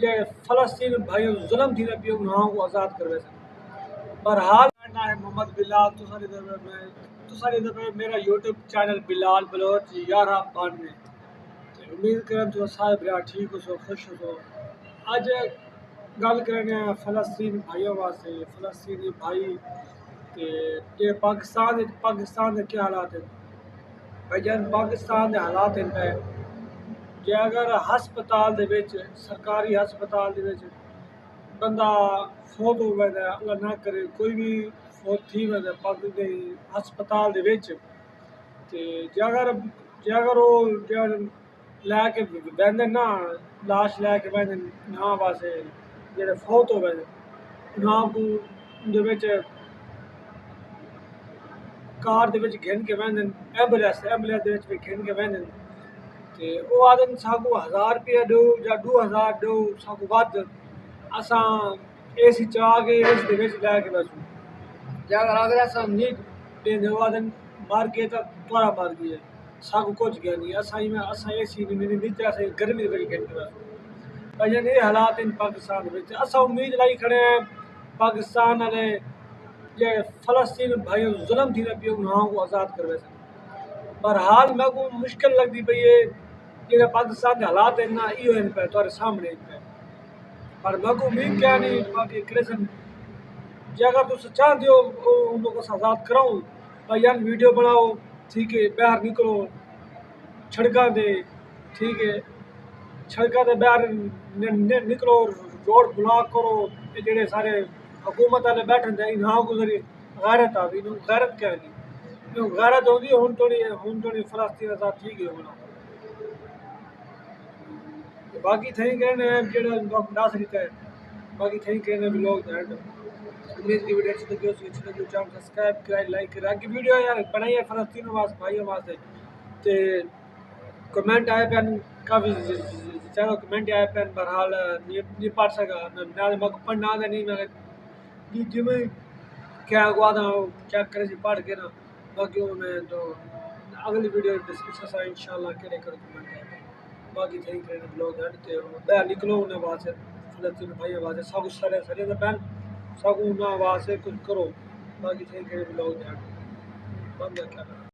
ये फ़लस्तीन भाइयों जुल्म थी पियो उन्हां को आज़ाद करवे सन। बहरहाल ना है मोहम्मद बिलाल तुसारी दफ़े मेरा यूट्यूब चैनल बिलाल बलोच 1192 ते उम्मीद करन तुस सारे भरा ठीक हो खुश हो। अज गल करने फ़लस्तीन भाइयों वास्ते फ़लस्तीनी भाई ते जे पाकिस्तान दे क्या हालात हैं भाई जान पाकिस्तान दे हालात हैं पे जे अगर हस्पताल दे विच सरकारी हस्पताल दे विच बंदा फौत हो वैदा अल्लाह ना करे कोई भी फौत थी वैदा पग दे हस्पताल दे विच ते जे अगर वो लैके बहंदे ना लाश लैके बहंदे ना वास्ते जेह्ड़े फौत हो वैदे ना को उंदे विच कार दे विच घिन के बहंदे एंबुलेंस दे विच भी घिन के बहंदे ते वो आदन साकू 1000 रुपया दो या 2000 दो साकू वध असां एसी चला के एसी दे विच लैके वसू जे अगर असां नी देंदे वो आदन मर गए तो तुआरा मर गए साकू कुछ गया नहीं असां एसी नीचे असां गर्मी दे विच घिन के वसू भजन ये हालात इन पाकिस्तान दे विच असां उम्मीद लाई खड़े हैं पाकिस्तान वाले जे फ़लस्तीन भाइयों जुल्म थी पियो उन्हां को आज़ाद करवे सन। बहरहाल मैं को मुश्किल लगती पई है जेह्ड़े पाकिस्तान के हालात हैं ना इहो इन पे तुआरे सामने इन पे पर मैं को उम्मीद क्या नहीं बाकी कृष्ण जे अगर तुस चाहते हो उन लोगों को आज़ाद कराऊं भाईजान वीडियो बनाओ ठीक है बाहर निकलो सड़कों दे ठीक है सड़कों दे बाहर निकलो रोड ब्लॉक करो ये जेह्ड़े सारे हुकूमत वाले बैठे थे इन्हां को जरिए गैरत आ गई गैरत क्या नहीं गैरत होगी हुन थोड़ी फ़लस्तीन आज़ाद ठीक है होना बाकी थी कहने जेह्ड़ा लोग दस दित्ता है बाकी थी कहने भी लोग ध्यान उम्मीद की वीडियो अच्छी लगी हो चैनल सब्सक्राइब कराए लाइक कराए आगे वीडियो यार बनाई है फ़लस्तीन वास्ते भाइयों वास्ते ते कमेंट आए पैन काफ़ी ज़्यादा कमेंट आए पैन बहरहाल नहीं पढ़ सका ना मैं पढ़ना आता नहीं मैं जिमें क्या हुआ था चेक करे पढ़ के ना बाकी मैं तो अगली वीडियो डिस्कशन सा इंशाल्लाह केड़े करो कमेंट आए बाकी थी कहने ब्लॉग है ते बाहर निकलो उन्हें वास्ते फ़लस्तीन भाइयों वास्ते सब सरे दा पैन सब उन्हें वास्ते कुछ करो बाकी थी कहने ब्लॉग है बंद क्या